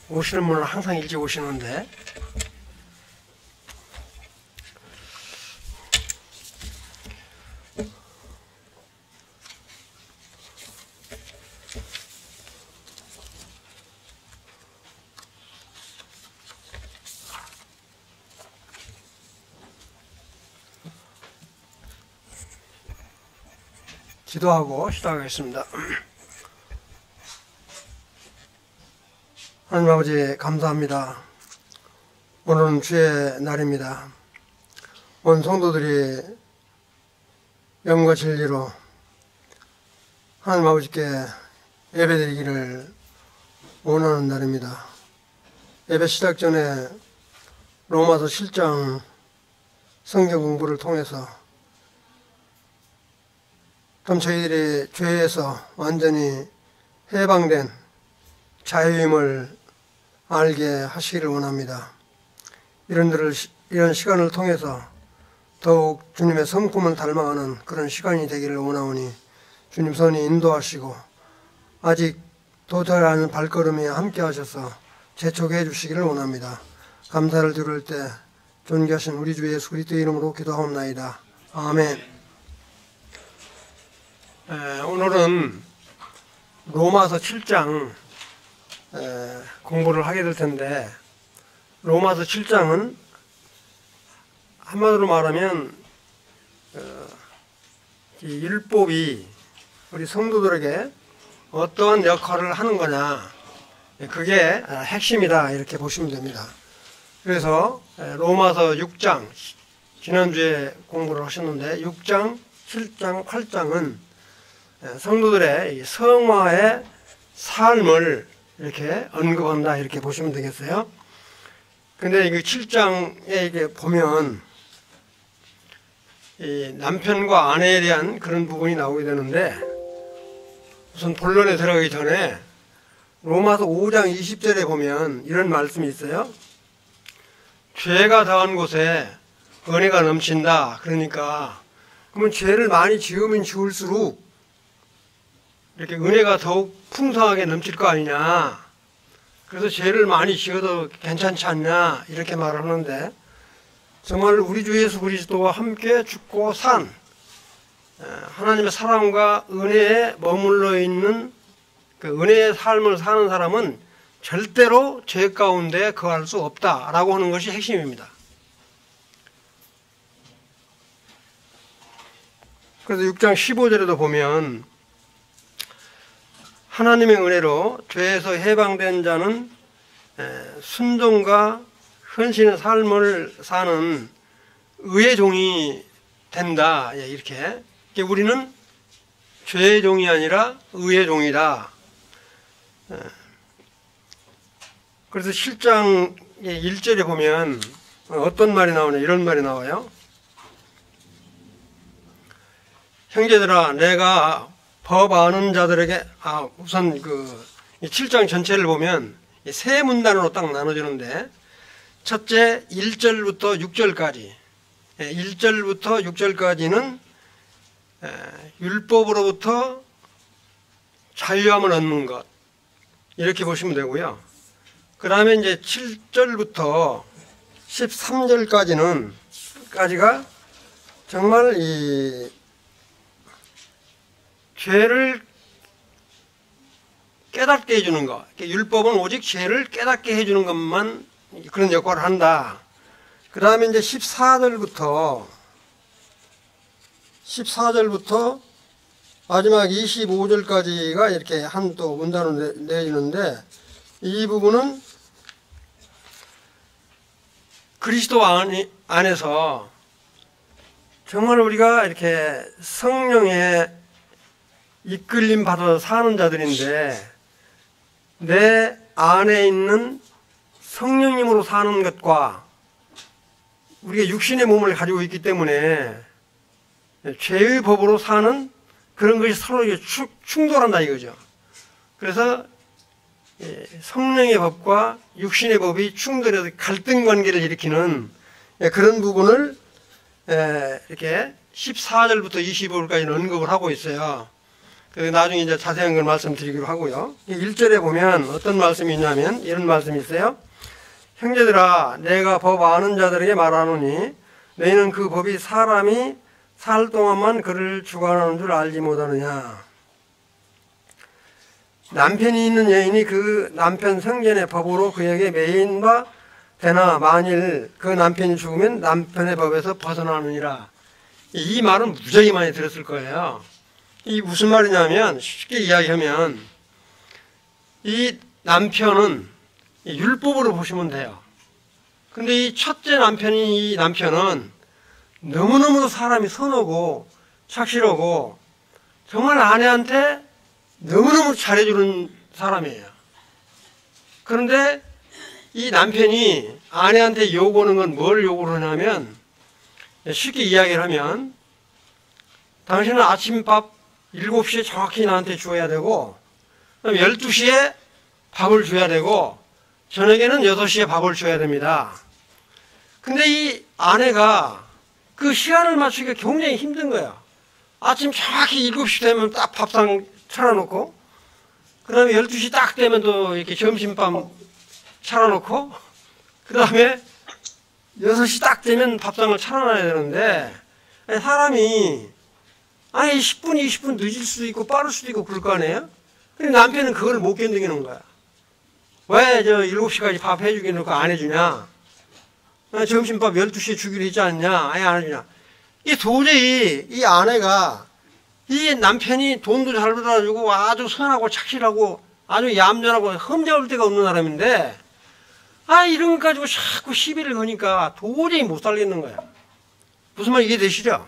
오시는 분은 항상 일찍 오시는데 기도하고 시작하겠습니다. 하나님 아버지 감사합니다. 오늘은 주의 날입니다. 온 성도들이 영과 진리로 하나님 아버지께 예배드리기를 원하는 날입니다. 예배 시작 전에 로마서 7장 성경 공부를 통해서 좀 저희들이 죄에서 완전히 해방된 자유임을 알게 하시기를 원합니다. 이런 시간을 통해서 더욱 주님의 성품을 닮아가는 그런 시간이 되기를 원하오니 주님 선히 인도하시고 아직 도달하는 발걸음에 함께 하셔서 재촉해 주시기를 원합니다. 감사를 드릴 때 존귀하신 우리 주 예수 그리스도의 이름으로 기도하옵나이다. 아멘. 오늘은 로마서 7장 공부를 하게 될 텐데, 로마서 7장은 한마디로 말하면 이 율법이 우리 성도들에게 어떠한 역할을 하는 거냐, 그게 핵심이다 이렇게 보시면 됩니다. 그래서 로마서 6장, 지난주에 공부를 하셨는데 6장, 7장, 8장은 성도들의 성화의 삶을 이렇게 언급한다 이렇게 보시면 되겠어요. 근데 이 7장에 이게 보면 이 남편과 아내에 대한 그런 부분이 나오게 되는데, 우선 본론에 들어가기 전에 로마서 5장 20절에 보면 이런 말씀이 있어요. 죄가 더한 곳에 은혜가 넘친다. 그러니까 그러면 죄를 많이 지으면 지을수록 이렇게 은혜가 더욱 풍성하게 넘칠 거 아니냐. 그래서 죄를 많이 지어도 괜찮지 않냐 이렇게 말을 하는데, 정말 우리 주 예수 그리스도와 함께 죽고 산 하나님의 사랑과 은혜에 머물러 있는 그 은혜의 삶을 사는 사람은 절대로 죄 가운데 거할 수 없다라고 하는 것이 핵심입니다. 그래서 6장 15절에도 보면 하나님의 은혜로 죄에서 해방된 자는 순종과 헌신의 삶을 사는 의의 종이 된다. 이렇게 우리는 죄의 종이 아니라 의의 종이다. 그래서 7장 1절에 보면 어떤 말이 나오냐, 이런 말이 나와요. 형제들아, 내가 법 아는 자들에게, 우선 그 7장 전체를 보면 세 문단으로 딱 나눠지는데, 첫째 1절부터 6절까지, 1절부터 6절까지는 율법으로부터 자유함을 얻는 것, 이렇게 보시면 되고요. 그 다음에 이제 7절부터 13절까지가 정말 이 죄를 깨닫게 해주는 것, 율법은 오직 죄를 깨닫게 해주는 것만 그런 역할을 한다. 그 다음에 이제 14절부터 마지막 25절까지가 이렇게 한 또 문단으로 내주는데, 이 부분은 그리스도 안에서 정말 우리가 이렇게 성령의 이끌림 받아서 사는 자들인데, 내 안에 있는 성령님으로 사는 것과 우리가 육신의 몸을 가지고 있기 때문에 죄의 법으로 사는 그런 것이 서로 충돌한다 이거죠. 그래서 성령의 법과 육신의 법이 충돌해서 갈등 관계를 일으키는 그런 부분을 이렇게 14절부터 25절까지는 언급을 하고 있어요. 나중에 이제 자세한 걸 말씀드리기로 하고요. 1절에 보면 어떤 말씀이 있냐면 이런 말씀이 있어요. 형제들아, 내가 법 아는 자들에게 말하노니 너희는 그 법이 사람이 살 동안만 그를 주관하는 줄 알지 못하느냐. 남편이 있는 여인이 그 남편 성전의 법으로 그에게 매인바 되나 만일 그 남편이 죽으면 남편의 법에서 벗어나느니라. 이 말은 무지하게 많이 들었을 거예요. 이 무슨 말이냐면 쉽게 이야기하면 이 남편은 율법으로 보시면 돼요. 근데 이 첫째 남편이 이 남편은 너무너무 사람이 선하고 착실하고 정말 아내한테 너무너무 잘해주는 사람이에요. 그런데 이 남편이 아내한테 요구하는 건 뭘 요구를 하냐면 쉽게 이야기를 하면 당신은 아침밥 7시에 정확히 나한테 줘야 되고 12시에 밥을 줘야 되고 저녁에는 6시에 밥을 줘야 됩니다. 근데 이 아내가 그 시간을 맞추기가 굉장히 힘든 거야. 아침 정확히 7시 되면 딱 밥상 차려놓고 그 다음에 12시 딱 되면 또 이렇게 점심밥 차려놓고 그 다음에 6시 딱 되면 밥상을 차려놔야 되는데 사람이 아니 10분 20분 늦을 수도 있고 빠를 수도 있고 그럴 거 아니에요? 근데 남편은 그걸 못 견디는 거야. 왜 저 7시까지 밥 해주게 놓고 안 해주냐? 점심밥 12시에 주기로 했지 않냐? 아예 안 해주냐? 이 도저히 이 아내가 이 남편이 돈도 잘 벌어주고 아주 선하고 착실하고 아주 얌전하고 흠잡을 데가 없는 사람인데 이런 것 가지고 자꾸 시비를 거니까 도저히 못 살겠는 거야. 무슨 말 이해되시죠?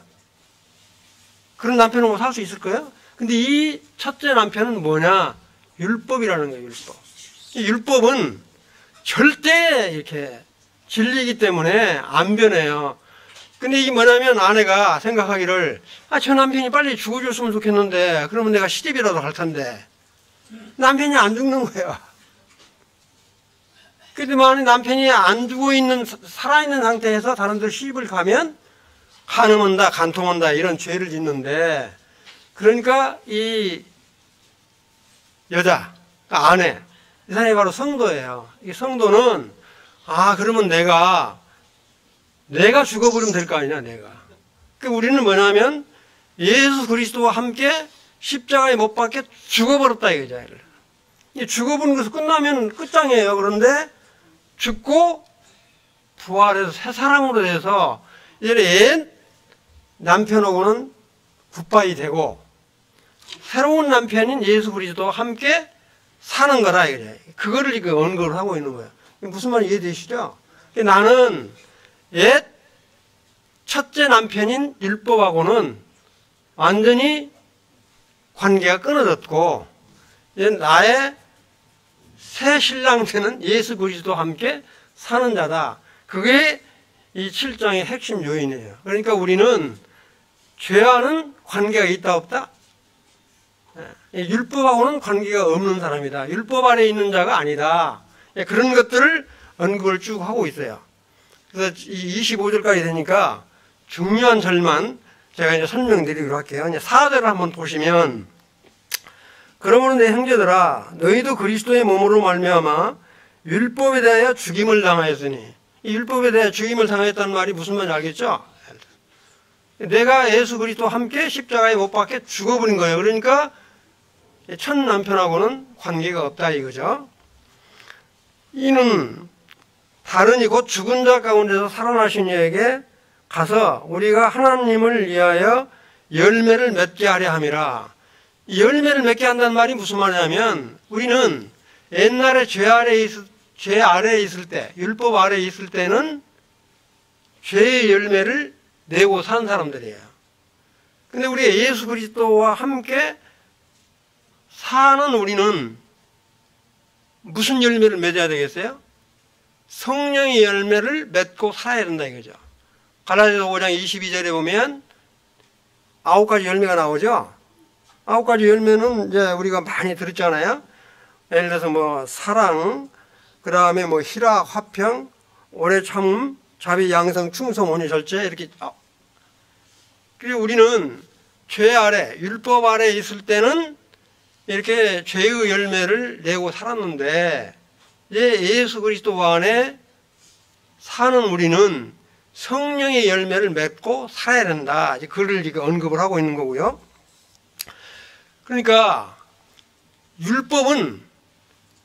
그런 남편은 뭐 살 수 있을 거예요? 근데 이 첫째 남편은 뭐냐? 율법이라는 거예요, 율법. 이 율법은 절대 이렇게 진리이기 때문에 안 변해요. 근데 이게 뭐냐면 아내가 생각하기를 저 남편이 빨리 죽어줬으면 좋겠는데 그러면 내가 시집이라도 갈 텐데 남편이 안 죽는 거예요. 그런데 만약 남편이 안 죽어 있는 살아있는 상태에서 다른 데 시집을 가면 간음한다 간통한다 이런 죄를 짓는데 그러니까 이 여자 아내 이 사람이 바로 성도예요. 이 성도는 그러면 내가 죽어버리면 될 거 아니냐, 내가. 그 우리는 뭐냐면 예수 그리스도와 함께 십자가에 못 박혀 죽어버렸다 이거죠. 죽어버린 것은 끝나면 끝장이에요. 그런데 죽고 부활해서 새 사람으로 돼서 이제 옛 남편하고는 굿바이 되고 새로운 남편인 예수 그리스도와 함께 사는 거다 이거죠. 그거를 지금 언급을 하고 있는 거예요. 무슨 말인지 이해되시죠? 나는 옛 첫째 남편인 율법하고는 완전히 관계가 끊어졌고 이제 나의 새 신랑 되는 예수 그리스도와 함께 사는 자다. 그게 이 7장의 핵심 요인이에요. 그러니까 우리는 죄와는 관계가 있다 없다? 율법하고는 관계가 없는 사람이다. 율법 아래 있는 자가 아니다. 그런 것들을 언급을 쭉 하고 있어요. 그래서 이 25절까지 되니까 중요한 절만 제가 이제 설명드리기로 할게요. 이제 4절을 한번 보시면 그러므로 내 형제들아 너희도 그리스도의 몸으로 말미암아 율법에 대하여 죽임을 당하였으니 이 율법에 대하여 죽임을 당했다는 말이 무슨 말인지 알겠죠? 내가 예수 그리스도와 함께 십자가에 못 박혀 죽어버린 거예요. 그러니까 첫 남편하고는 관계가 없다 이거죠. 이는 다른 이곧 죽은 자 가운데서 살아나신 이에게 가서 우리가 하나님을 위하여 열매를 맺게 하려 함이라. 이 열매를 맺게 한다는 말이 무슨 말이냐면 우리는 옛날에 죄 아래에 있을 때 율법 아래에 있을 때는 죄의 열매를 내고 산 사람들이에요. 근데 우리 예수 그리스도와 함께 사는 우리는 무슨 열매를 맺어야 되겠어요? 성령의 열매를 맺고 살아야 된다 이거죠. 갈라디아서 5장 22절에 보면 9가지 열매가 나오죠. 9가지 열매는 이제 우리가 많이 들었잖아요. 예를 들어서 뭐 사랑, 그 다음에 뭐 희락, 화평, 오래 참음, 자비, 양성, 충성, 온유, 절제 이렇게. 그리고 우리는 죄 아래, 율법 아래 있을 때는 이렇게 죄의 열매를 내고 살았는데 이제 예수 그리스도 안에 사는 우리는 성령의 열매를 맺고 살아야 된다. 이제 그를 지금 언급을 하고 있는 거고요. 그러니까 율법은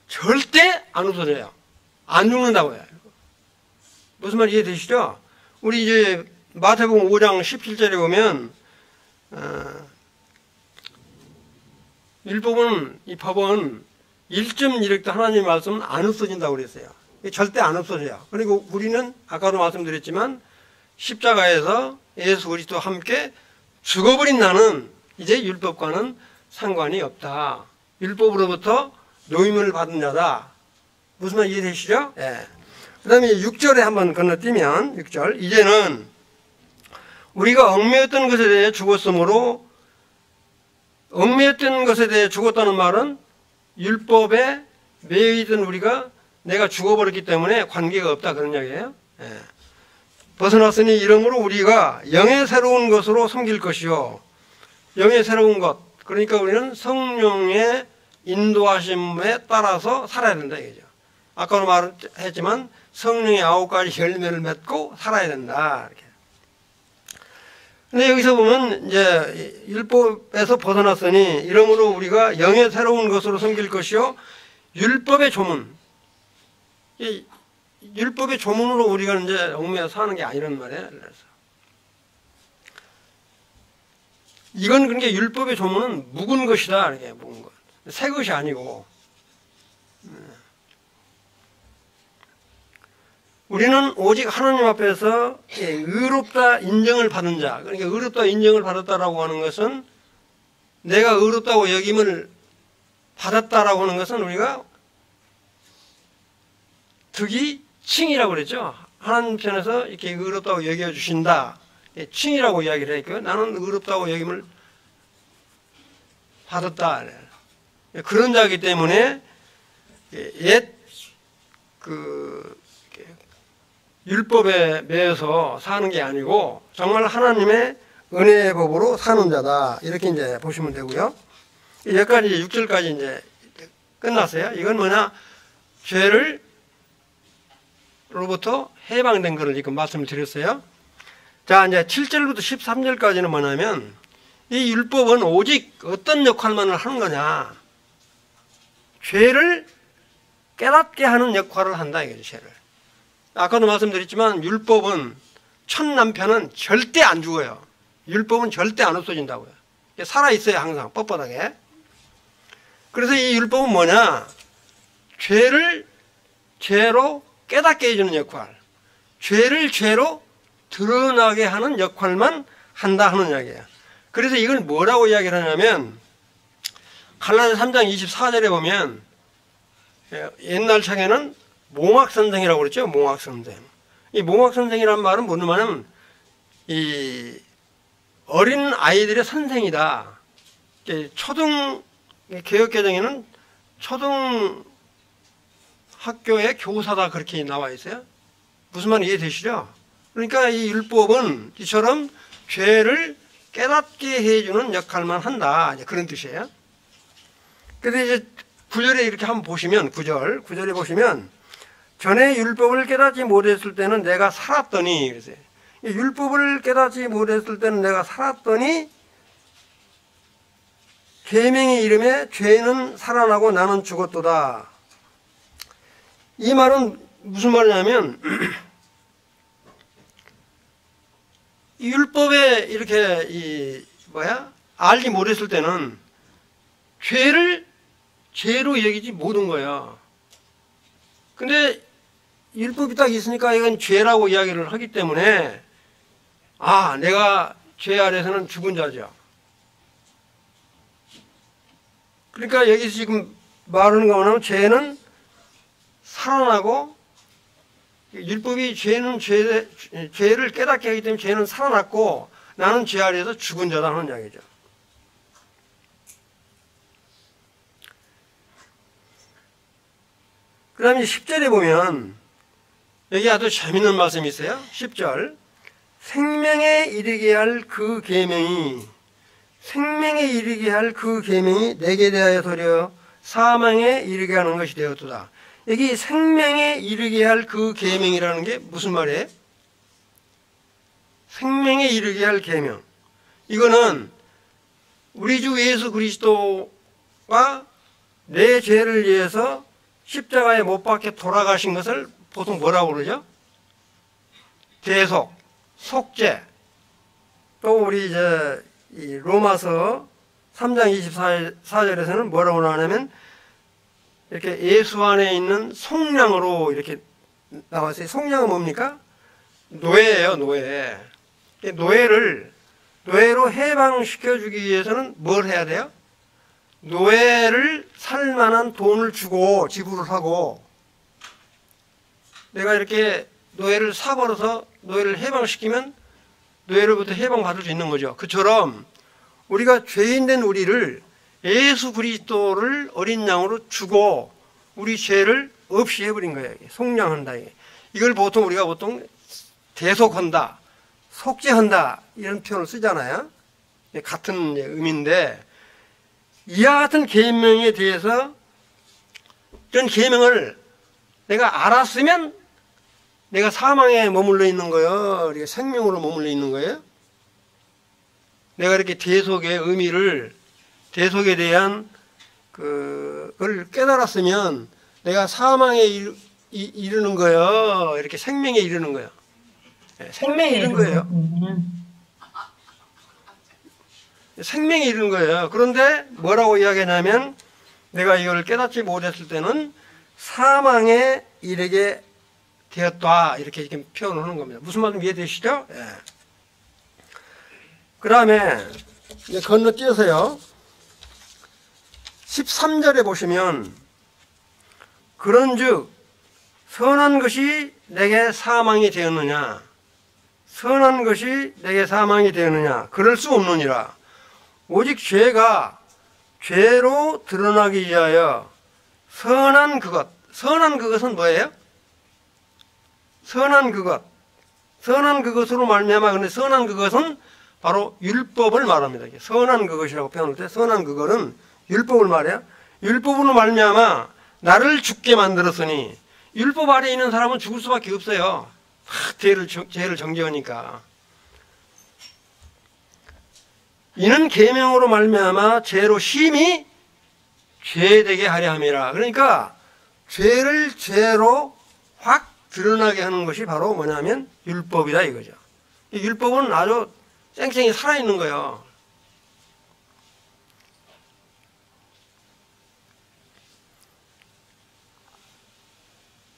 절대 안 없어져요. 안 죽는다고요. 무슨 말 이해되시죠? 우리 이제 마태복음 5장 17절에 보면 율법은, 이 법은 1.1획도 하나님의 말씀은 안 없어진다고 그랬어요. 절대 안 없어져요. 그리고 우리는 아까도 말씀드렸지만 십자가에서 예수 그리스도와 함께 죽어버린 나는 이제 율법과는 상관이 없다. 율법으로부터 노임을 받은 자다. 무슨 말 이해되시죠? 예. 그 다음에 6절에 한번 건너뛰면 6절, 이제는 우리가 얽매였던 것에 대해 죽었으므로, 얽매였던 것에 대해 죽었다는 말은 율법에 매여있던 우리가 내가 죽어버렸기 때문에 관계가 없다, 그런 이야기예요. 예. 벗어났으니 이러므로 우리가 영의 새로운 것으로 섬길 것이요. 영의 새로운 것, 그러니까 우리는 성령의 인도하심에 따라서 살아야 된다 이거죠. 아까도 말했지만 성령의 9가지 열매를 맺고 살아야 된다 이렇게. 근데 여기서 보면 이제 율법에서 벗어났으니 이러므로 우리가 영의 새로운 것으로 섬길 것이요 율법의 조문, 율법의 조문으로 우리가 이제 얽매여 사는 게 아니란 말이에요. 그래서 이건 그러니까 율법의 조문은 묵은 것이다 이렇게, 묵은 것, 새 것이 아니고. 우리는 오직 하나님 앞에서 의롭다 인정을 받은 자, 그러니까 의롭다 인정을 받았다라고 하는 것은, 내가 의롭다고 여김을 받았다라고 하는 것은 우리가 득이 칭이라고 그랬죠. 하나님 편에서 이렇게 의롭다고 여겨주신다, 칭이라고 이야기를 했고요. 나는 의롭다고 여김을 받았다. 그런 자이기 때문에 율법에 매여서 사는 게 아니고 정말 하나님의 은혜의 법으로 사는 자다. 이렇게 이제 보시면 되고요. 여기까지 6절까지 이제 끝났어요. 이건 뭐냐? 죄를로부터 해방된 것을 지금 말씀을 드렸어요. 자, 이제 7절부터 13절까지는 뭐냐면 이 율법은 오직 어떤 역할만을 하는 거냐? 죄를 깨닫게 하는 역할을 한다 이거죠. 죄를. 아까도 말씀드렸지만 율법은, 첫 남편은 절대 안 죽어요. 율법은 절대 안 없어진다고요. 살아있어요. 항상 뻣뻣하게. 그래서 이 율법은 뭐냐? 죄를 죄로 깨닫게 해주는 역할, 죄를 죄로 드러나게 하는 역할만 한다 하는 이야기예요. 그래서 이걸 뭐라고 이야기를 하냐면 갈라디아 3장 24절에 보면 옛날 책에는 몽학선생이라고 그랬죠. 몽학선생. 이 몽학선생이라는 말은 무슨 말이냐면 이 어린 아이들의 선생이다. 개혁개정에는 초등 학교의 교사다 그렇게 나와 있어요. 무슨 말인지 이해되시죠? 그러니까 이 율법은 이처럼 죄를 깨닫게 해주는 역할만 한다. 그런 뜻이에요. 그래서 이제 9절에 이렇게 한번 보시면, 9절에 보시면 전에 율법을 깨닫지 못했을 때는 내가 살았더니, 그러세요. 율법을 깨닫지 못했을 때는 내가 살았더니 계명의 이름에 죄는 살아나고 나는 죽었도다. 이 말은 무슨 말이냐면 이 율법에 이렇게 알지 못했을 때는 죄를 죄로 여기지 못한 거야. 근데 율법이 딱 있으니까 이건 죄라고 이야기를 하기 때문에 내가 죄 아래서는 죽은 자죠. 그러니까 여기서 지금 말하는 거 뭐냐면 죄는 살아나고, 율법이 죄를 깨닫게 하기 때문에 죄는 살아났고 나는 죄 아래에서 죽은 자다 하는 이야기죠. 그 다음에 10절에 보면 여기 아주 재밌는 말씀이 있어요. 10절, 생명에 이르게 할 그 계명이 생명에 이르게 할 그 계명이 내게 대하여 도리어 사망에 이르게 하는 것이 되었도다. 여기 생명에 이르게 할 그 계명이라는 게 무슨 말이에요? 생명에 이르게 할 계명. 이거는 우리 주 예수 그리스도가 내 죄를 위해서 십자가에 못 박혀 돌아가신 것을 보통 뭐라고 그러죠? 대속, 속죄. 또 우리 이제 이 로마서 3장 24절에서는 뭐라고 나오냐면 이렇게 예수 안에 있는 속량으로 이렇게 나왔어요. 속량은 뭡니까? 노예예요, 노예. 노예로 해방시켜주기 위해서는 뭘 해야 돼요? 노예를 살 만한 돈을 주고 지불을 하고, 내가 이렇게 노예를 사버려서 노예를 해방시키면 노예로부터 해방받을 수 있는 거죠. 그처럼 우리가 죄인 된 우리를 예수 그리스도를 어린 양으로 주고 우리 죄를 없이 해버린 거예요. 속량한다. 이걸 보통 우리가 대속한다, 속죄한다 이런 표현을 쓰잖아요. 같은 의미인데, 이와 같은 계명에 대해서 이런 계명을 내가 알았으면 내가 사망에 머물러 있는 거예요? 이렇게 생명으로 머물러 있는 거예요? 내가 이렇게 대속의 의미를, 대속에 대한 그걸 깨달았으면 내가 사망에 이르는 거예요? 이렇게 생명에 이르는 거예요? 생명에 이르는 거예요. 생명이 이른 거예요. 그런데 뭐라고 이야기하냐면, 내가 이걸 깨닫지 못했을 때는 사망에 이르게 되었다, 이렇게 표현을 하는 겁니다. 무슨 말인지 이해되시죠? 예. 그 다음에 건너뛰어서요 13절에 보시면, 그런즉 선한 것이 내게 사망이 되었느냐, 선한 것이 내게 사망이 되었느냐, 그럴 수 없느니라. 오직 죄가 죄로 드러나기 위하여 선한 그것은 뭐예요? 선한 그것으로 말미암아. 근데 선한 그것은 바로 율법을 말합니다. 선한 그것이라고 표현할 때 선한 그것은 율법을 말해요. 율법으로 말미암아 나를 죽게 만들었으니, 율법 아래에 있는 사람은 죽을 수밖에 없어요. 죄를 정죄하니까. 이는 계명으로 말미암아 죄로 심히 죄되게 하려 함이라. 그러니까 죄를 죄로 확 드러나게 하는 것이 바로 뭐냐면 율법이다 이거죠. 이 율법은 아주 쌩쌩이 살아있는 거예요.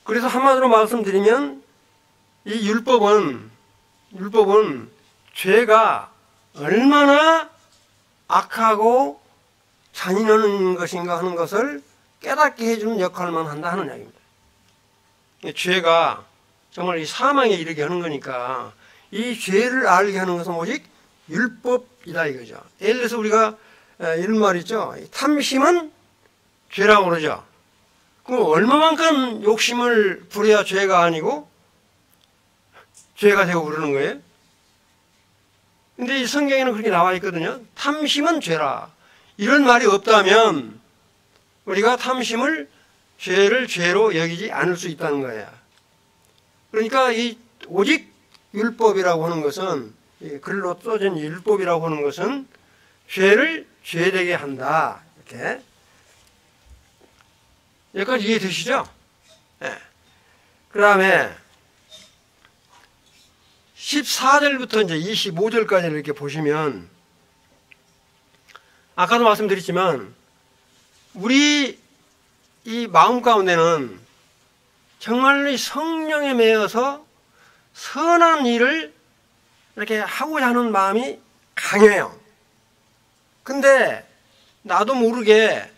그래서 한마디로 말씀드리면 이 율법은 죄가 얼마나 악하고 잔인한 것인가 하는 것을 깨닫게 해주는 역할만 한다 하는 이야기입니다. 죄가 정말 이 사망에 이르게 하는 거니까 이 죄를 알게 하는 것은 오직 율법이다 이거죠. 예를 들어서 우리가 이런 말 있죠. 탐심은 죄라고 그러죠. 그럼 얼마만큼 욕심을 부려야 죄가 아니고 죄가 되고 그러는 거예요? 근데 이 성경에는 그렇게 나와 있거든요. 탐심은 죄라. 이런 말이 없다면 우리가 죄를 죄로 여기지 않을 수 있다는 거예요. 그러니까 이 오직 율법이라고 하는 것은, 글로 써진 율법이라고 하는 것은 죄를 죄되게 한다. 이렇게. 여기까지 이해되시죠? 네. 그 다음에 14절부터 이제 25절까지 이렇게 보시면, 아까도 말씀드렸지만 우리 이 마음 가운데는 정말로 성령에 매여서 선한 일을 이렇게 하고자 하는 마음이 강해요. 근데 나도 모르게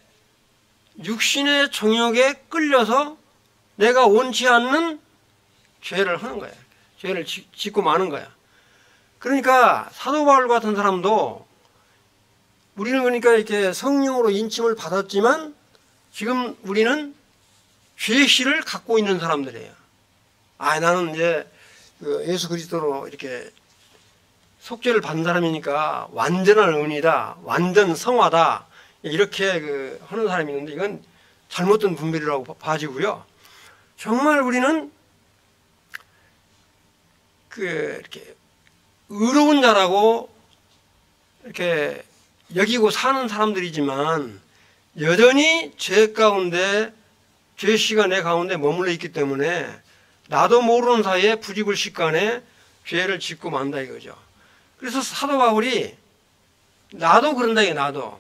육신의 정욕에 끌려서 내가 원치 않는 죄를 하는 거야. 죄를 짓고 마는 거야. 그러니까 사도 바울 같은 사람도, 우리는 그러니까 이렇게 성령으로 인침을 받았지만 지금 우리는 죄실을 갖고 있는 사람들이에요. 나는 이제 예수 그리스도로 이렇게 속죄를 받은 사람이니까 완전한 의인이다, 완전 성화다, 이렇게 하는 사람이 있는데 이건 잘못된 분별이라고 봐지고요. 정말 우리는 이렇게 의로운 자라고 이렇게 여기고 사는 사람들이지만 여전히 죄 가운데, 죄씨가 내 가운데 머물러 있기 때문에 나도 모르는 사이에 부지불식간에 죄를 짓고 만다 이거죠. 그래서 사도 바울이 나도 그런다 이게 나도.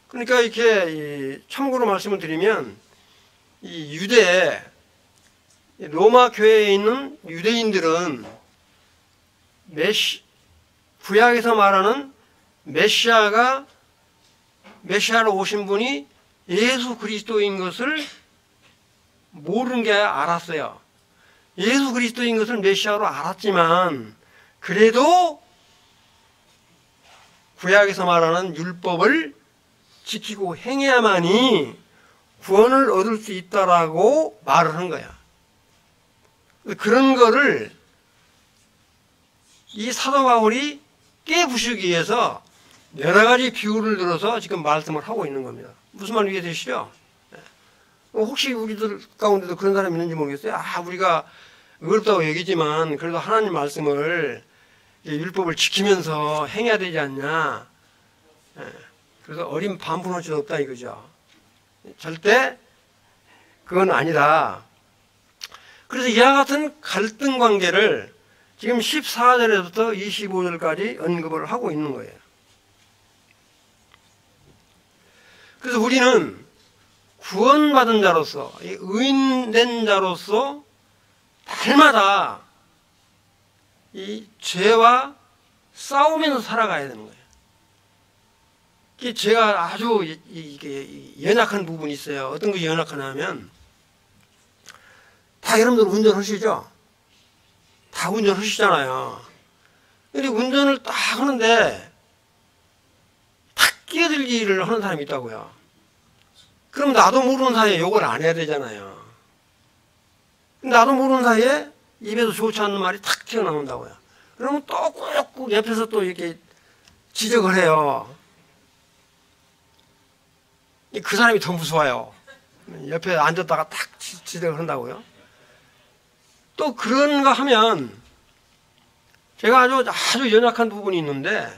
그러니까 이렇게 참고로 말씀을 드리면 이 로마 교회에 있는 유대인들은 구약에서 말하는 메시아로 오신 분이 예수 그리스도인 것을 모르는 게 알았어요. 예수 그리스도인 것을 메시아로 알았지만 그래도 구약에서 말하는 율법을 지키고 행해야만이 구원을 얻을 수 있다라고 말을 한 거야. 그런 거를 이 사도 바울이 깨부수기 위해서 여러 가지 비유를 들어서 지금 말씀을 하고 있는 겁니다. 무슨 말 이해되시죠? 혹시 우리들 가운데도 그런 사람이 있는지 모르겠어요. 우리가 어렵다고 얘기지만 그래도 하나님 말씀을 율법을 지키면서 행해야 되지 않냐. 그래서 어린 반푼어치도 없다 이거죠. 절대 그건 아니다. 그래서 이와 같은 갈등 관계를 지금 14절에서부터 25절까지 언급을 하고 있는 거예요. 그래서 우리는 구원받은 자로서, 의인된 자로서 날마다 이 죄와 싸우면서 살아가야 되는 거예요. 제가 아주 연약한 부분이 있어요. 어떤 것이 연약하냐면 다 여러분들 운전하시죠? 다 운전하시잖아요. 근데 운전을 딱 하는데 탁 끼어들기를 하는 사람이 있다고요. 그럼 나도 모르는 사이에 욕을 안 해야 되잖아요. 나도 모르는 사이에 입에서 좋지 않는 말이 탁 튀어나온다고요. 그러면 또 꾹꾹 옆에서 또 이렇게 지적을 해요. 그 사람이 더 무서워요. 옆에 앉았다가 탁 지적을 한다고요. 또 그런가 하면 제가 아주 연약한 부분이 있는데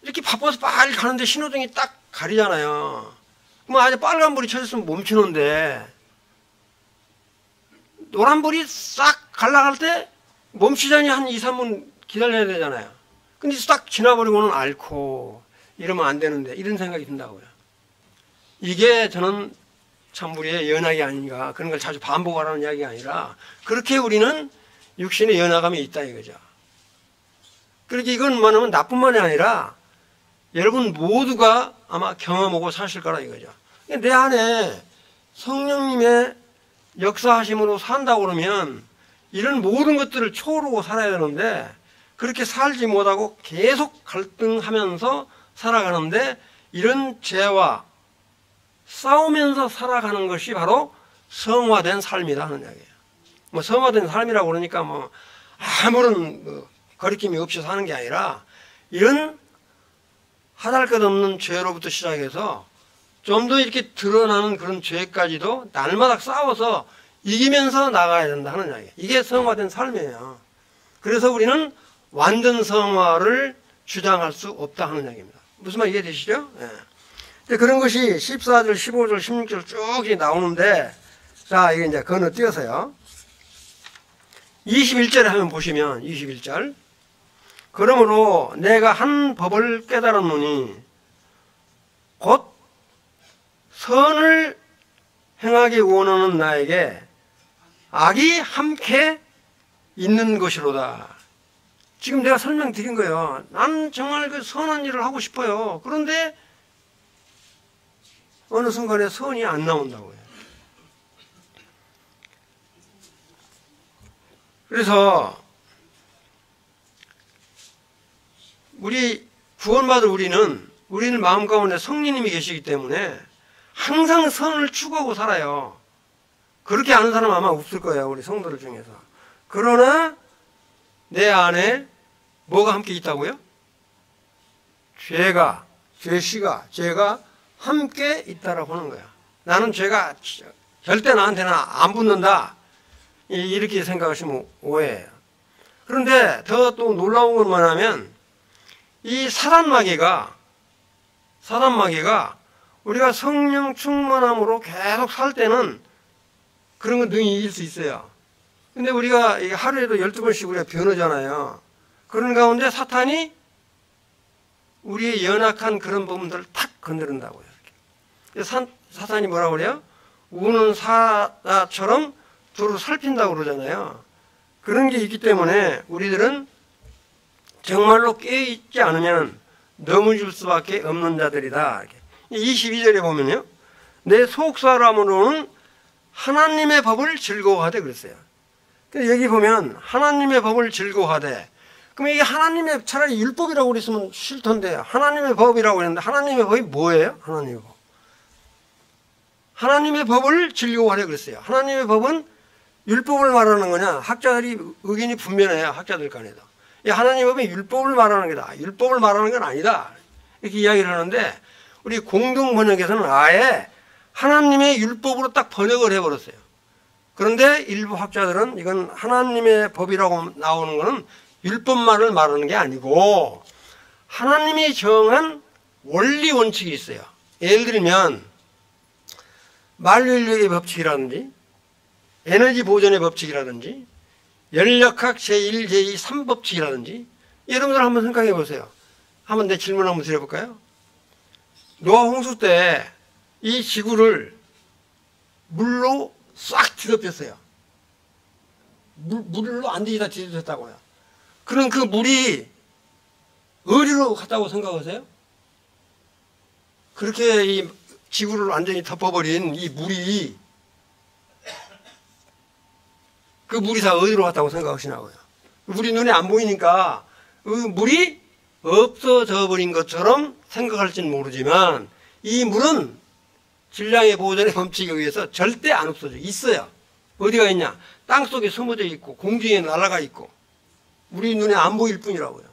이렇게 바빠서 빨리 가는데 신호등이 딱 가리잖아요. 그럼 아주 빨간불이 켜졌으면 멈추는데 노란불이 싹 갈라갈 때 멈추자니 한 2, 3분 기다려야 되잖아요. 근데 싹 지나버리고는 앓고 이러면 안 되는데 이런 생각이 든다고요. 이게 저는 참 우리의 연약이 아닌가, 그런 걸 자주 반복하라는 이야기가 아니라 그렇게 우리는 육신의 연약함이 있다 이거죠. 그렇게 이건 뭐냐면 나뿐만이 아니라 여러분 모두가 아마 경험하고 사실 거라 이거죠. 내 안에 성령님의 역사하심으로 산다고 그러면 이런 모든 것들을 초월하고 살아야 되는데 그렇게 살지 못하고 계속 갈등하면서 살아가는데 이런 죄와 싸우면서 살아가는 것이 바로 성화된 삶이다 하는 이야기예요. 성화된 삶이라고 그러니까 아무런 거리낌이 없이 사는 게 아니라 이런 하달것없는 죄로부터 시작해서 좀 더 이렇게 드러나는 그런 죄까지도 날마다 싸워서 이기면서 나가야 된다 하는 이야기예요. 이게 성화된 삶이에요. 그래서 우리는 완전 성화를 주장할 수 없다 하는 이야기입니다. 무슨 말 이해되시죠? 예. 그런 것이 14절, 15절, 16절 쭉 나오는데, 자, 이게 이제 건너뛰어서요. 21절에 한번 보시면, 21절. 그러므로 내가 한 법을 깨달았노니, 곧 선을 행하기 원하는 나에게 악이 함께 있는 것이로다. 지금 내가 설명드린 거예요. 난 정말 그 선한 일을 하고 싶어요. 그런데 어느 순간에 선이 안 나온다고요. 그래서 우리 구원받을 우리는 마음 가운데 성령님이 계시기 때문에 항상 선을 추구하고 살아요. 그렇게 아는 사람 아마 없을 거예요. 우리 성도들 중에서. 그러나 내 안에 뭐가 함께 있다고요? 죄가 함께 있다라고 하는 거야. 나는 죄가 절대 나한테는 안 붙는다. 이렇게 생각하시면 오해예요. 그런데 더 또 놀라운 건 뭐냐면 이 사단마귀가 우리가 성령 충만함으로 계속 살 때는 그런 건 능히 이길 수 있어요. 근데 우리가 하루에도 12번씩 우리가 변하잖아요. 그런 가운데 사탄이 우리의 연약한 그런 부분들을 탁 건드린다고요. 사탄이 뭐라고 그래요? 우는 사자처럼 두루 살핀다고 그러잖아요. 그런 게 있기 때문에 우리들은 정말로 깨어있지 않으면 넘어질 수밖에 없는 자들이다. 22절에 보면요. 내 속사람으로는 하나님의 법을 즐거워하되 그랬어요. 여기 보면 하나님의 법을 즐거워하되, 그럼 이게 하나님의 차라리 율법이라고 그랬으면 싫던데 하나님의 법이라고 그랬는데 하나님의 법이 뭐예요? 하나님의 법. 하나님의 법을 즐거워하려 그랬어요. 하나님의 법은 율법을 말하는 거냐? 학자들이 의견이 분명해요. 학자들 간에도. 하나님의 법이 율법을 말하는 거다. 율법을 말하는 건 아니다. 이렇게 이야기를 하는데 우리 공동 번역에서는 아예 하나님의 율법으로 딱 번역을 해버렸어요. 그런데 일부 학자들은 이건 하나님의 법이라고 나오는 것은 율법만을 말하는 게 아니고 하나님이 정한 원리 원칙이 있어요. 예를 들면 만유인력의 법칙이라든지 에너지 보존의 법칙이라든지 연력학 제1, 제2, 3법칙이라든지 여러분들 한번 생각해 보세요. 한번 내 질문 한번 드려볼까요? 노아 홍수 때 이 지구를 물로 싹 뒤덮였어요. 물로 안 뒤다 뒤덮였다고요. 그럼 그 물이 어디로 갔다고 생각하세요? 그렇게 이 지구를 완전히 덮어버린 이 물이, 그 물이 다 어디로 갔다고 생각하시나고요? 물이 눈에 안 보이니까 그 물이 없어져 버린 것처럼 생각할지는 모르지만 이 물은 질량의 보존의 법칙에 의해서 절대 안 없어져. 있어요. 어디가 있냐? 땅속에 숨어져 있고 공중에 날아가 있고 우리 눈에 안 보일 뿐이라고요.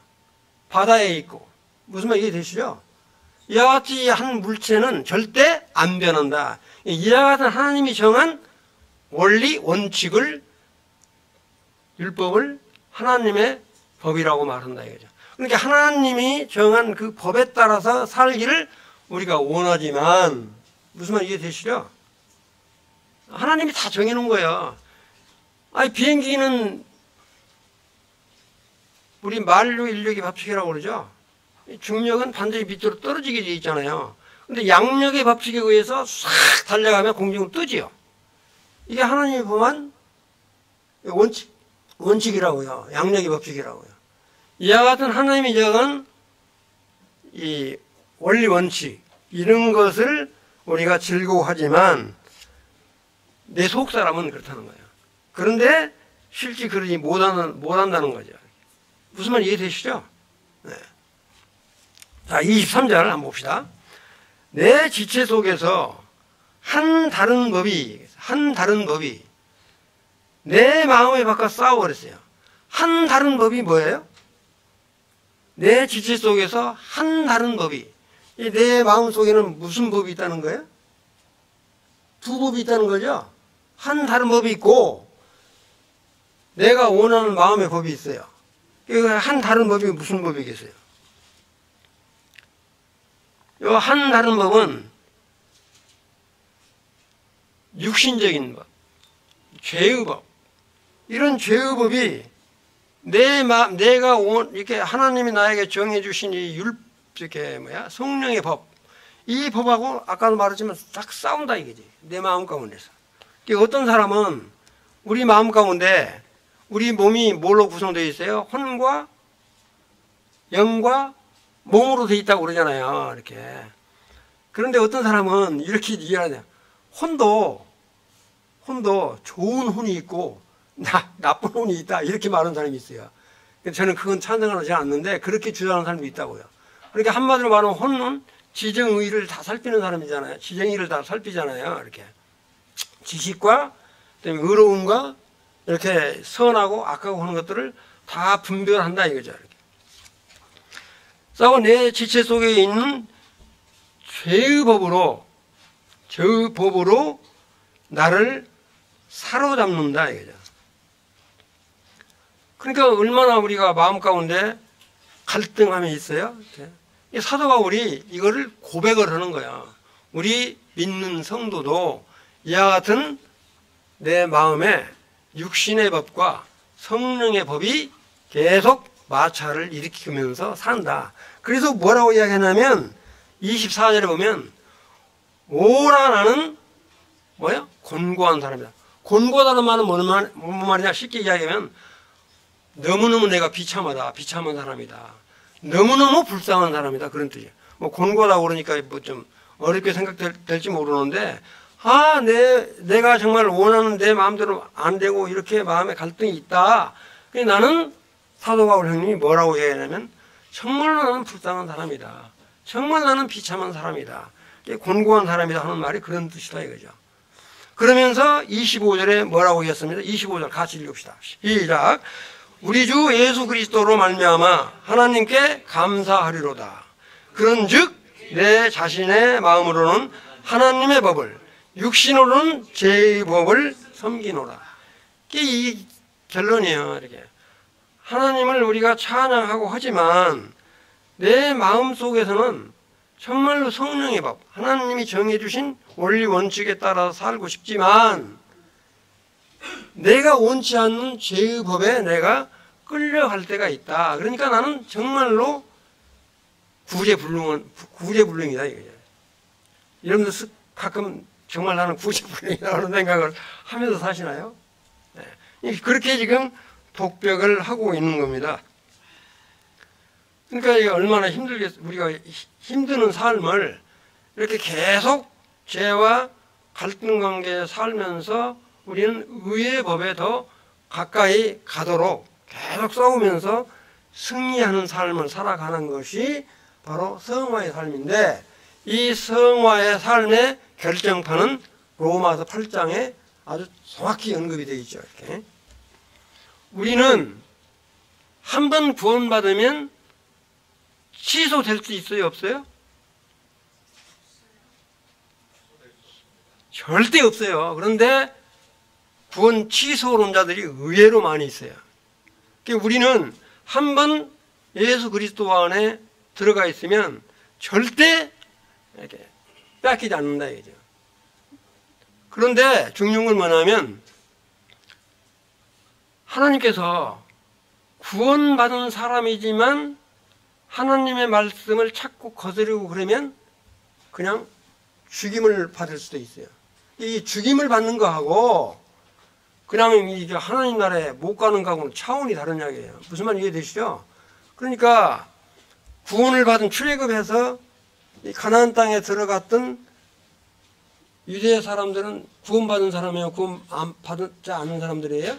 바다에 있고. 무슨 말 이해되시죠? 이와 같이 한 물체는 절대 안 변한다. 이와 같은 하나님이 정한 원리 원칙을, 율법을 하나님의 법이라고 말한다 이거죠. 그러니까 하나님이 정한 그 법에 따라서 살기를 우리가 원하지만, 무슨 말 이해되시죠? 하나님이 다 정해놓은 거예요. 아니 비행기는 우리 만류 인력의 법칙이라고 그러죠. 중력은 반드시 밑으로 떨어지게 되어 있잖아요. 근데 양력의 법칙에 의해서 싹 달려가면 공중은 뜨지요. 이게 하나님이 범한 원칙이라고요. 양력의 법칙이라고요. 이와 같은 하나님이 정한 이 원리 원칙, 이런 것을 우리가 즐거워하지만 내 속 사람은 그렇다는 거예요. 그런데 실제 그러지 못한다는 거죠. 무슨 말 이해되시죠? 네. 자, 23절 한번 봅시다. 내 지체 속에서 한 다른 법이 내 마음에 바꿔 싸워버렸어요. 한 다른 법이 뭐예요? 내 지체 속에서 한 다른 법이, 내 마음 속에는 무슨 법이 있다는 거예요? 두 법이 있다는 거죠. 한 다른 법이 있고 내가 원하는 마음의 법이 있어요. 한 다른 법이 무슨 법이겠어요? 이 한 다른 법은 육신적인 법, 죄의 법. 이런 죄의 법이 내가 이렇게 하나님이 나에게 정해주신 이 성령의 법, 이 법하고 아까도 말했지만 딱 싸운다 이거지. 내 마음 가운데서. 어떤 사람은 우리 마음 가운데 우리 몸이 뭘로 구성되어 있어요? 혼과 영과 몸으로 되어 있다고 그러잖아요. 이렇게. 그런데 어떤 사람은 이렇게 이해하냐. 혼도 좋은 혼이 있고 나쁜 혼이 있다. 이렇게 말하는 사람이 있어요. 저는 그건 찬성하지 않는데 그렇게 주장하는 사람이 있다고요. 그러니까 한마디로 말하면 혼은 지정의를 다 살피는 사람이잖아요. 지정의를 다 살피잖아요. 이렇게. 지식과 그다음에 의로움과 이렇게 선하고 악하고 하는 것들을 다 분별한다 이거죠. 이렇게. 싸워 내 지체 속에 있는 죄의 법으로 나를 사로잡는다 이거죠. 그러니까 얼마나 우리가 마음 가운데 갈등함이 있어요. 이 사도 바울이 이거를 고백을 하는 거야. 우리 믿는 성도도 이와 같은 내 마음에 육신의 법과 성령의 법이 계속 마찰을 일으키면서 산다. 그래서 뭐라고 이야기하냐면 24절에 보면 오라 나는 뭐야? 곤고한 사람이다. 곤고하다는 말은 뭔 말이냐? 쉽게 이야기하면 너무너무 내가 비참한 사람이다. 너무너무 불쌍한 사람이다. 그런 뜻이에요. 뭐 곤고하다고 그러니까 뭐 좀 어렵게 생각될지 모르는데 내가 정말 원하는 내 마음대로 안 되고 이렇게 마음에 갈등이 있다. 나는 사도 바울 형님이 뭐라고 얘기하냐면 정말 나는 불쌍한 사람이다. 정말 나는 비참한 사람이다. 곤고한 사람이다 하는 말이 그런 뜻이다 이거죠. 그러면서 25절에 뭐라고 했습니다. 25절 같이 읽읍시다. 시작. 우리 주 예수 그리스도로 말미암아 하나님께 감사하리로다. 그런즉 내 자신의 마음으로는 하나님의 법을 육신으로는 제 법을 섬기노라. 이 결론이에요. 이렇게 하나님을 우리가 찬양하고 하지만 내 마음 속에서는 정말로 성령의 법, 하나님이 정해주신 원리 원칙에 따라서 살고 싶지만 내가 원치 않는 죄의 법에 내가 끌려갈 때가 있다. 그러니까 나는 정말로 구제불능이다 이거죠. 여러분들 가끔 정말 나는 구제불능이라는 생각을 하면서 사시나요? 네. 그렇게 지금 독백을 하고 있는 겁니다. 그러니까 이게 얼마나 우리가 힘드는 삶을 이렇게 계속 죄와 갈등 관계에 살면서 우리는 의의 법에 더 가까이 가도록 계속 싸우면서 승리하는 삶을 살아가는 것이 바로 성화의 삶인데 이 성화의 삶의 결정판은 로마서 8장에 아주 정확히 언급이 되어 있죠. 이렇게. 우리는 한 번 구원받으면 취소될 수 있어요? 없어요? 절대 없어요. 그런데 구원 취소론자들이 의외로 많이 있어요. 우리는 한 번 예수 그리스도 안에 들어가 있으면 절대 이렇게 뺏기지 않는다 이거죠. 그런데 중요한 건 뭐냐면 하나님께서 구원받은 사람이지만 하나님의 말씀을 자꾸 거스르고 그러면 그냥 죽임을 받을 수도 있어요. 이 죽임을 받는 거하고 그냥 이게 하나님 나라에 못 가는 거하고는 차원이 다른 이야기예요. 무슨 말 이해되시죠? 그러니까 구원을 받은 출애굽해서 이 가나안 땅에 들어갔던 유대 사람들은 구원받은 사람이에요? 구원 안 받지 않은 사람들이에요?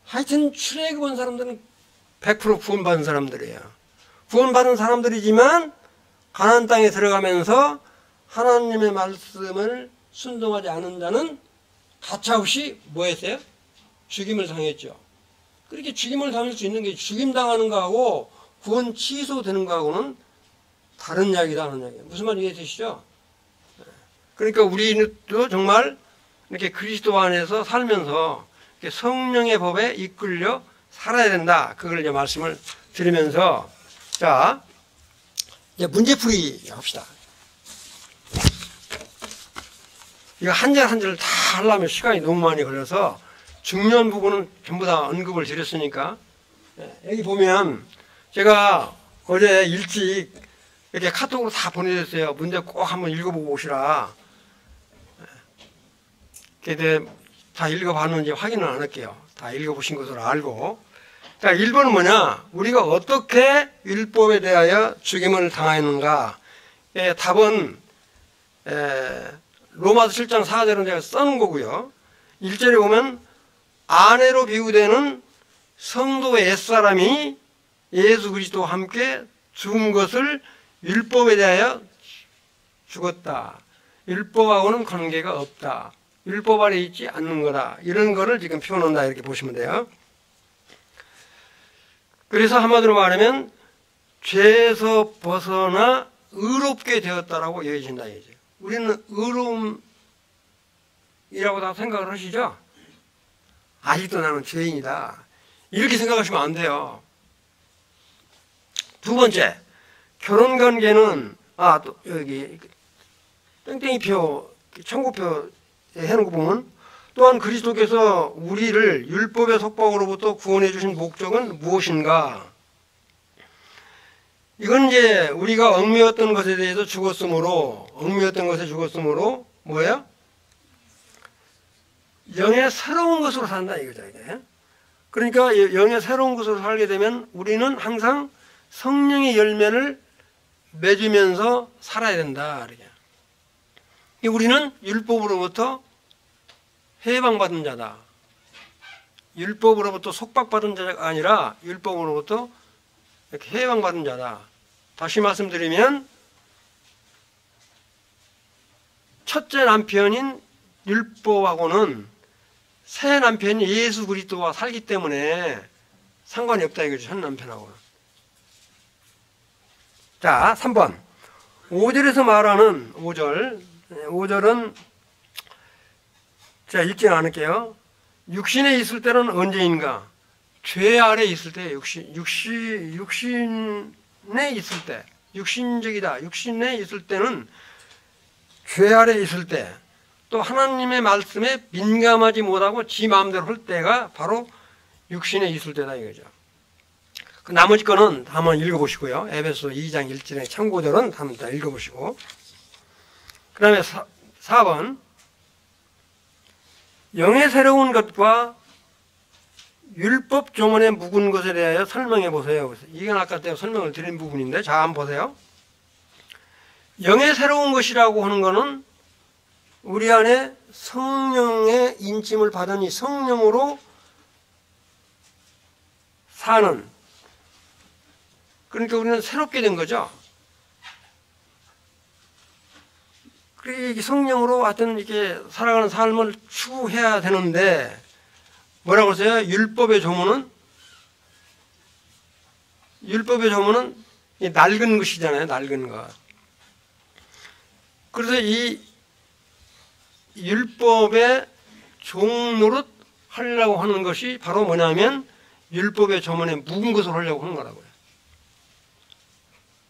하여튼 출애굽한 사람들은 100% 구원받은 사람들이에요. 구원받은 사람들이지만 가나안 땅에 들어가면서 하나님의 말씀을 순종하지 않은 자는 가차없이 뭐 했어요? 죽임을 당했죠. 그렇게 죽임을 당할 수 있는 게 죽임 당하는 거하고 구원 취소되는 거하고는 다른 이야기다 하는 이야기예요. 무슨 말 이해되시죠? 그러니까 우리도 정말 이렇게 그리스도 안에서 살면서 이렇게 성령의 법에 이끌려 살아야 된다. 그걸 이제 말씀을 드리면서 자 이제 문제풀이 합시다. 이거 한 절 한 절 다 하려면 시간이 너무 많이 걸려서 중요한 부분은 전부 다 언급을 드렸으니까 여기 보면 제가 어제 일찍 이렇게 카톡으로 다 보내줬어요. 문제 꼭 한번 읽어보고 오시라. 근데 다 읽어봤는지 확인은 안 할게요. 다 읽어보신 것으로 알고. 자, 1번은 뭐냐? 우리가 어떻게 율법에 대하여 죽임을 당하였는가? 답은 로마서 7장 4절은 제가 써놓은 거고요. 1절에 보면 아내로 비유되는 성도의 옛사람이 예수 그리스도와 함께 죽은 것을 율법에 대하여 죽었다. 율법하고는 관계가 없다. 율법 아래 있지 않는 거다. 이런 거를 지금 표현한다 이렇게 보시면 돼요. 그래서 한마디로 말하면 죄에서 벗어나 의롭게 되었다라고 여겨진다 이거죠. 우리는 의로움이라고 다 생각을 하시죠? 아직도 나는 죄인이다. 이렇게 생각하시면 안 돼요. 두 번째, 결혼관계는 또 여기 땡땡이표, 참고표 해놓은 거 보면 또한 그리스도께서 우리를 율법의 속박으로부터 구원해 주신 목적은 무엇인가? 이건 이제 우리가 얽매였던 것에 대해서 죽었으므로, 얽매였던 것에 죽었으므로 뭐예요? 영의 새로운 것으로 산다 이거죠. 이게. 그러니까 영의 새로운 것으로 살게 되면 우리는 항상 성령의 열매를 맺으면서 살아야 된다. 이렇게. 우리는 율법으로부터 해방받은 자다. 율법으로부터 속박받은 자가 아니라 율법으로부터 이렇게 해방받은 자다. 다시 말씀드리면 첫째 남편인 율법하고는 새 남편인 예수 그리스도와 살기 때문에 상관이 없다 이거죠. 첫 남편하고는. 자, 3번. 5절에서 말하는 5절은 제가 읽지는 않을게요. 육신에 있을 때는 언제인가? 죄 아래 있을 때, 육신에 있을 때, 육신적이다. 육신에 있을 때는 죄 아래 있을 때, 또 하나님의 말씀에 민감하지 못하고 지 마음대로 할 때가 바로 육신에 있을 때다 이거죠. 그 나머지 거는 한번 읽어보시고요. 에베소 2장 1절의 참고절은 한번 다 읽어보시고. 그 다음에 4번. 영의 새로운 것과 율법 조문에 묵은 것에 대하여 설명해 보세요. 이건 아까 때 설명을 드린 부분인데, 자, 한번 보세요. 영의 새로운 것이라고 하는 것은 우리 안에 성령의 인침을 받으니 성령으로 사는, 그러니까 우리는 새롭게 된 거죠. 그러니까 성령으로 하여튼 이렇게 살아가는 삶을 추구해야 되는데, 뭐라고 하세요? 율법의 조문은 낡은 것이잖아요. 낡은 것. 그래서 이 율법의 종노릇 하려고 하는 것이 바로 뭐냐면 율법의 조문에 묵은 것을 하려고 하는 거라고요.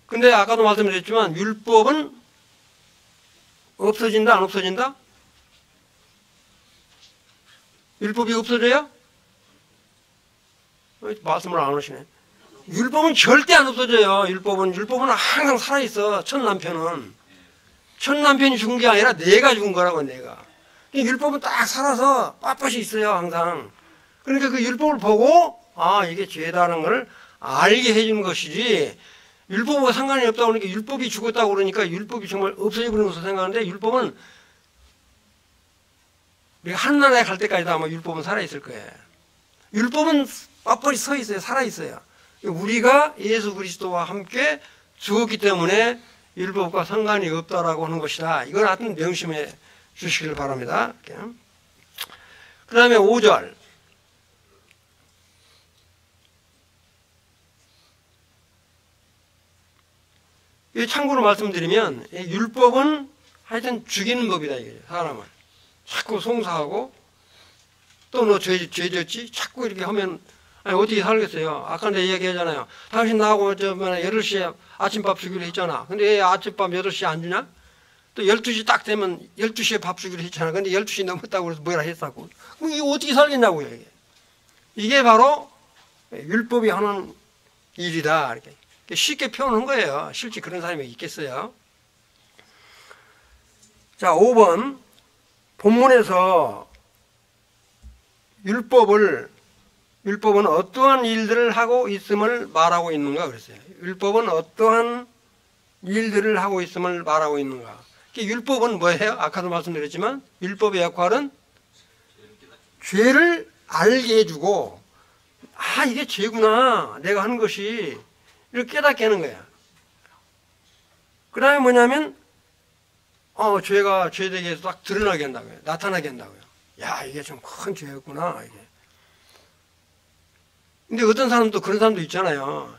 근데 아까도 말씀드렸지만 율법은 없어진다, 안 없어진다? 율법이 없어져요? 말씀을 안 하시네. 율법은 절대 안 없어져요. 율법은 항상 살아있어. 첫 남편이 죽은 게 아니라 내가 죽은 거라고, 내가. 율법은 딱 살아서 빳빳이 있어요, 항상. 그러니까 그 율법을 보고, 이게 죄다라는 걸 알게 해주는 것이지, 율법과 상관이 없다고 그러니까 율법이 죽었다고 그러니까 율법이 정말 없어져버린 것으로 생각하는데, 율법은 우리가 하늘나라에 갈 때까지도 아마 율법은 살아있을 거예요. 율법은 빳빳이 서 있어요. 살아있어요. 우리가 예수 그리스도와 함께 죽었기 때문에 율법과 상관이 없다라고 하는 것이다. 이걸 하여튼 명심해 주시길 바랍니다. 그 다음에 5절. 참고로 말씀드리면 율법은 하여튼 죽이는 법이다 이거죠. 사람을 자꾸 송사하고 또 너 죄 졌지? 자꾸 이렇게 하면 어떻게 살겠어요? 아까 내 이야기하잖아요. 당신 나하고 8시에 아침밥 주기로 했잖아. 근데 왜 아침밥 8시에 안 주냐? 또 12시 딱 되면 12시에 밥 주기로 했잖아. 근데 12시 넘었다고 그래서 뭐라 했다고. 그럼 이게 어떻게 살겠냐고요, 이게. 이게 바로 율법이 하는 일이다. 이렇게 쉽게 표현한 거예요. 실제 그런 사람이 있겠어요. 자, 5번. 본문에서 율법은 어떠한 일들을 하고 있음을 말하고 있는가 그랬어요. 율법은 어떠한 일들을 하고 있음을 말하고 있는가. 율법은 뭐예요? 아까도 말씀드렸지만 율법의 역할은 죄를 알게 해주고, 이게 죄구나, 내가 하는 것이, 이렇게 깨닫게 하는 거야. 그 다음에 뭐냐면 죄가 죄되게 해서 딱 드러나게 한다고요. 나타나게 한다고요. 야, 이게 좀 큰 죄였구나, 이게. 근데 어떤 사람도 그런 사람도 있잖아요.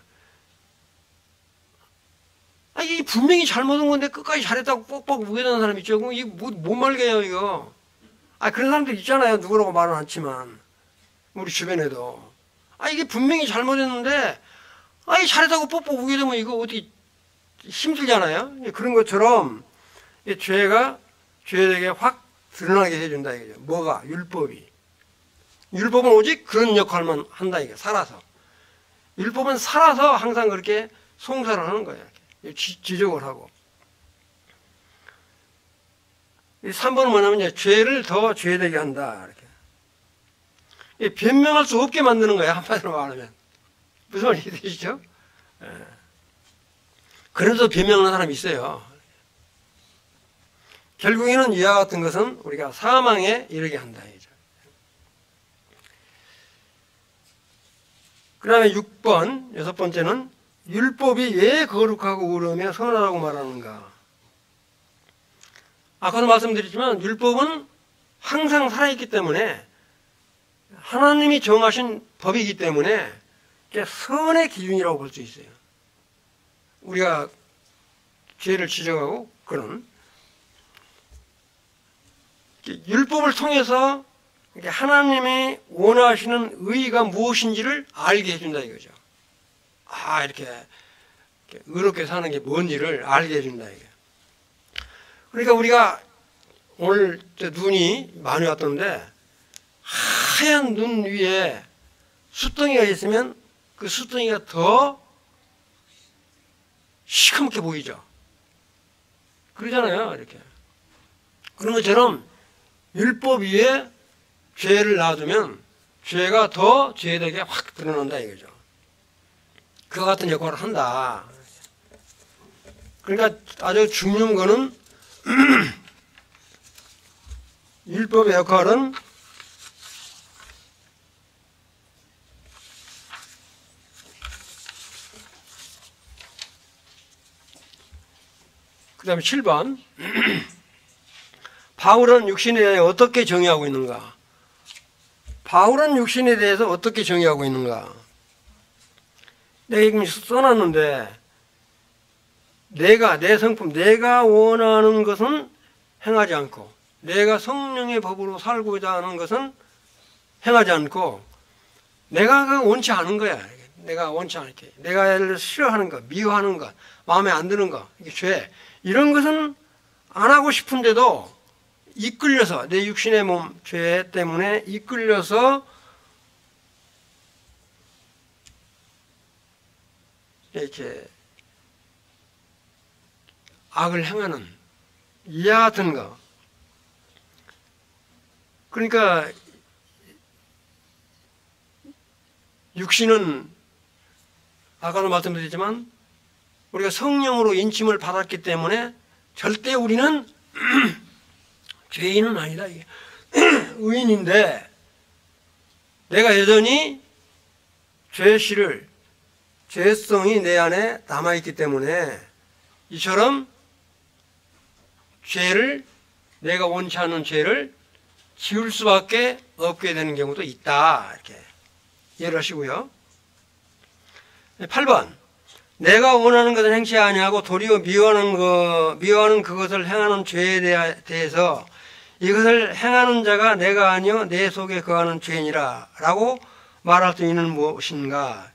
아, 이게 분명히 잘못한 건데 끝까지 잘했다고 뻑뻑 우겨대는 사람 있죠. 그럼 이거 못 말게요, 이거. 아, 그런 사람들 있잖아요. 누구라고 말은 않지만. 우리 주변에도. 아, 이게 분명히 잘못했는데, 아, 이 잘했다고 뻑뻑 우겨대면 이거 어떻게 힘들잖아요. 그런 것처럼, 이 죄가 죄에게 확 드러나게 해준다, 이거죠. 뭐가? 율법이. 율법은 오직 그런 역할만 한다, 이게. 살아서. 율법은 살아서 항상 그렇게 송사를 하는 거예요. 지적을 하고. 3번은 뭐냐면, 이제 죄를 더 죄되게 한다. 이렇게. 변명할 수 없게 만드는 거예요. 한마디로 말하면. 무슨 말인지 되시죠? 예. 그래서 변명하는 사람이 있어요. 결국에는 이와 같은 것은 우리가 사망에 이르게 한다. 그 다음에 6번, 여섯 번째는 율법이 왜 거룩하고 의로우며 선하다고 말하는가. 아까도 말씀드렸지만 율법은 항상 살아있기 때문에 하나님이 정하신 법이기 때문에 선의 기준이라고 볼 수 있어요. 우리가 죄를 지적하고 그런 율법을 통해서 하나님이 원하시는 의의가 무엇인지를 알게 해준다 이거죠. 아, 이렇게 의롭게 사는 게 뭔지를 알게 해준다 이게. 그러니까 우리가 오늘 눈이 많이 왔던데 하얀 눈 위에 숯덩이가 있으면 그 숯덩이가 더 시커멓게 보이죠. 그러잖아요, 이렇게. 그런 것처럼 율법 위에 죄를 놔두면 죄가 더 죄되게 확 드러난다 이거죠. 그와 같은 역할을 한다. 그러니까 아주 중요한 거는 율법의 역할은 그 다음에 7번 바울은 육신에 대해 어떻게 정의하고 있는가? 바울은 육신에 대해서 어떻게 정의하고 있는가? 내가 지금 써놨는데 내 성품, 내가 원하는 것은 행하지 않고 내가 성령의 법으로 살고자 하는 것은 행하지 않고 내가 그 원치 않은 거야. 내가 원치 않게. 내가 싫어하는 것, 미워하는 것, 마음에 안 드는 것, 이게 죄. 이런 것은 안 하고 싶은데도 이끌려서 내 육신의 몸, 죄 때문에 이끌려서 이렇게 악을 행하는 이와 같은 거. 그러니까 육신은 아까도 말씀드렸지만 우리가 성령으로 인침을 받았기 때문에 절대 우리는 죄인은 아니다. 의인인데 내가 여전히 죄실을 죄성이 내 안에 남아있기 때문에 이처럼 죄를 내가 원치 않는 죄를 지을 수밖에 없게 되는 경우도 있다. 이렇게 이해를 하시고요. 8번 내가 원하는 것을 행치 아니하고 도리어 미워하는 그것을 행하는 죄에 대해서 이것을 행하는 자가 내가 아니요 내 속에 거하는 죄인이라 라고 말할 수 있는 무엇인가.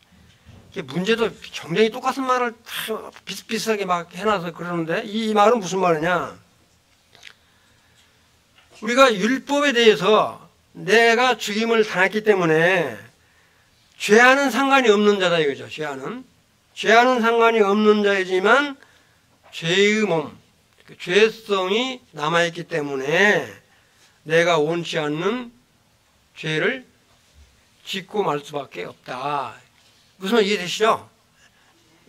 문제도 굉장히 똑같은 말을 다 비슷비슷하게 막 해놔서 그러는데 이 말은 무슨 말이냐. 우리가 율법에 대해서 내가 죽임을 당했기 때문에 죄와는 상관이 없는 자다 이거죠. 죄와는 상관이 없는 자이지만 죄의 몸, 죄성이 남아있기 때문에 내가 원치 않는 죄를 짓고 말 수밖에 없다. 무슨 말 이해되시죠?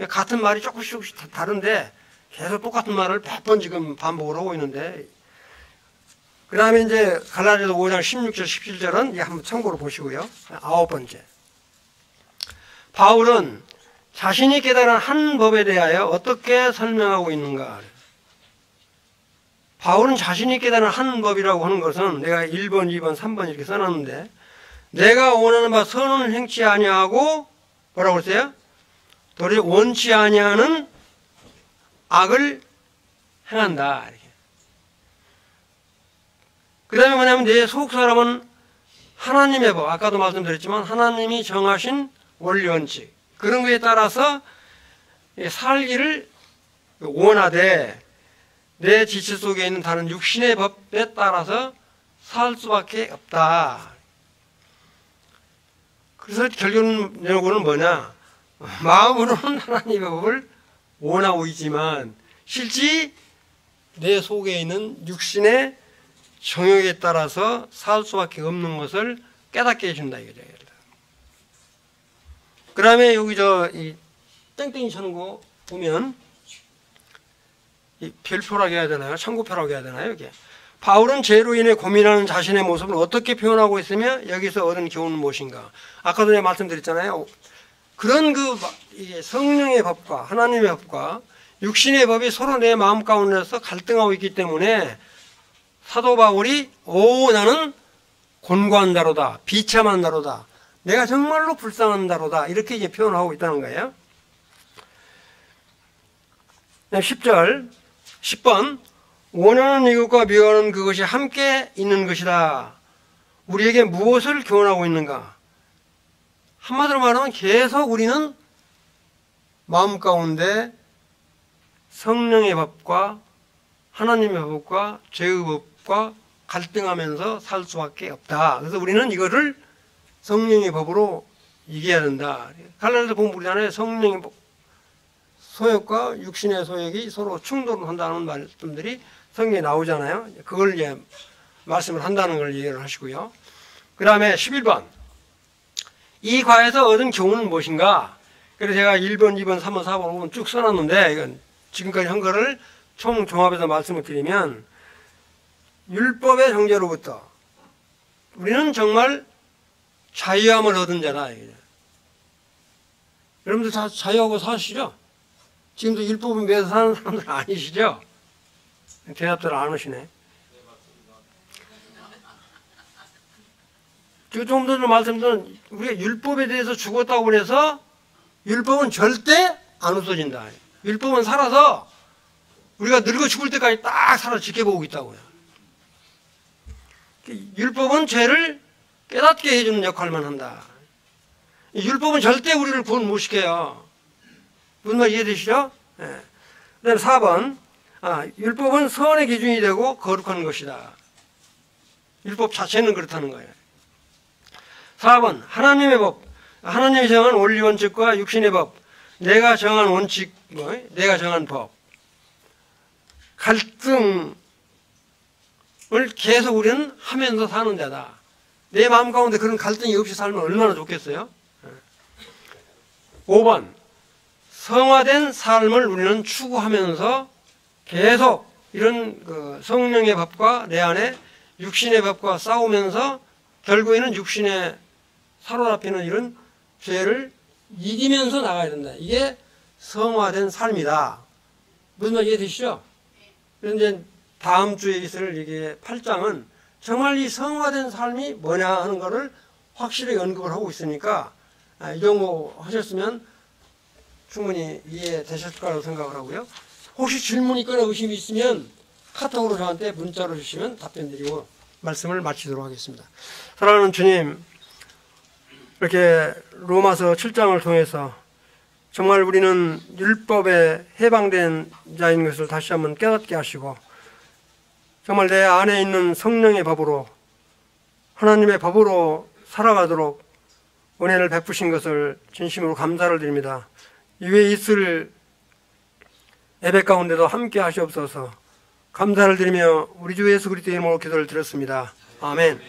같은 말이 조금씩 다른데 계속 똑같은 말을 몇 번 지금 반복을 하고 있는데 그 다음에 이제 갈라디아서 5장 16절 17절은 이제 한번 참고로 보시고요. 9번째 바울은 자신이 깨달은 한 법에 대하여 어떻게 설명하고 있는가. 바울은 자신이 깨달은 한 법이라고 하는 것은 내가 1번, 2번, 3번 이렇게 써놨는데 내가 원하는 바 선은 행치 아니하고 뭐라고 했어요? 도리어 원치 아니하는 악을 행한다. 그 다음에 뭐냐면 내 속 사람은 하나님의 법, 아까도 말씀드렸지만 하나님이 정하신 원리 원칙 그런 거에 따라서 살기를 원하되 내 지체 속에 있는 다른 육신의 법에 따라서 살 수밖에 없다. 그래서 결론적으로는 뭐냐? 마음으로는 하나님의 법을 원하고 있지만 실제 내 속에 있는 육신의 정욕에 따라서 살 수밖에 없는 것을 깨닫게 해준다 이거죠. 그 다음에 여기 이 땡땡이 쳐는 거 보면 이 별표라고 해야 되나요? 참고표라고 해야 되나요? 이게 바울은 죄로 인해 고민하는 자신의 모습을 어떻게 표현하고 있으며 여기서 얻은 교훈은 무엇인가? 아까도 제가 말씀드렸잖아요. 그런 이게 성령의 법과 하나님의 법과 육신의 법이 서로 내 마음 가운데서 갈등하고 있기 때문에 사도 바울이 나는 곤고한 자로다, 비참한 자로다, 내가 정말로 불쌍한 자로다 이렇게 이제 표현하고 있다는 거예요. 10절 10번 원하는 이것과 미워하는 그것이 함께 있는 것이다. 우리에게 무엇을 교훈하고 있는가? 한마디로 말하면 계속 우리는 마음 가운데 성령의 법과 하나님의 법과 죄의 법과 갈등하면서 살 수밖에 없다. 그래서 우리는 이거를 성령의 법으로 이겨야 된다. 갈라디아서 보면 우리잖아요. 성령의 법, 소욕과 육신의 소욕이 서로 충돌한다는 말씀들이 성경에 나오잖아요. 그걸 이제 말씀을 한다는 걸 이해를 하시고요. 그 다음에 11번. 이 과에서 얻은 교훈은 무엇인가? 그래서 제가 1번, 2번, 3번, 4번, 5번 쭉 써놨는데, 이건 지금까지 한 거를 총 종합해서 말씀을 드리면, 율법의 정죄로부터 우리는 정말 자유함을 얻은 자다. 여러분들 다 자유하고 사시죠? 지금도 율법을 매서 사는 사람들 아니시죠? 대답들 안 하시네. 조금 전에 말씀드린 우리가 율법에 대해서 죽었다고 그래서 율법은 절대 안 없어진다. 율법은 살아서 우리가 늙어 죽을 때까지 딱 살아 지켜보고 있다고요. 율법은 죄를 깨닫게 해주는 역할만 한다. 율법은 절대 우리를 구원 못 시켜요. 무슨 말 이해되시죠? 네. 그 다음에 4번. 율법은 선의 기준이 되고 거룩한 것이다. 율법 자체는 그렇다는 거예요. 4번. 하나님의 법. 하나님이 정한 원리 원칙과 육신의 법. 내가 정한 원칙, 내가 정한 법. 갈등을 계속 우리는 하면서 사는 데다. 내 마음 가운데 그런 갈등이 없이 살면 얼마나 좋겠어요? 5번. 성화된 삶을 우리는 추구하면서 계속 이런 성령의 법과 내 안에 육신의 법과 싸우면서 결국에는 육신에 사로잡히는 이런 죄를 이기면서 나가야 된다. 이게 성화된 삶이다. 무슨 말 이해되시죠? 그런데 다음 주에 있을 이게 8장은 정말 이 성화된 삶이 뭐냐 하는 것을 확실히 언급을 하고 있으니까 이 정도 하셨으면 충분히 이해되셨을 거라고 생각을 하고요. 혹시 질문 있거나 의심이 있으면 카톡으로 저한테 문자로 주시면 답변 드리고 말씀을 마치도록 하겠습니다. 사랑하는 주님, 이렇게 로마서 7장을 통해서 정말 우리는 율법에 해방된 자인 것을 다시 한번 깨닫게 하시고 정말 내 안에 있는 성령의 법으로 하나님의 법으로 살아가도록 은혜를 베푸신 것을 진심으로 감사를 드립니다. 이외에 있을 예배 가운데도 함께 하시옵소서. 감사를 드리며 우리 주 예수 그리스도의 이름으로 기도를 드렸습니다. 아멘.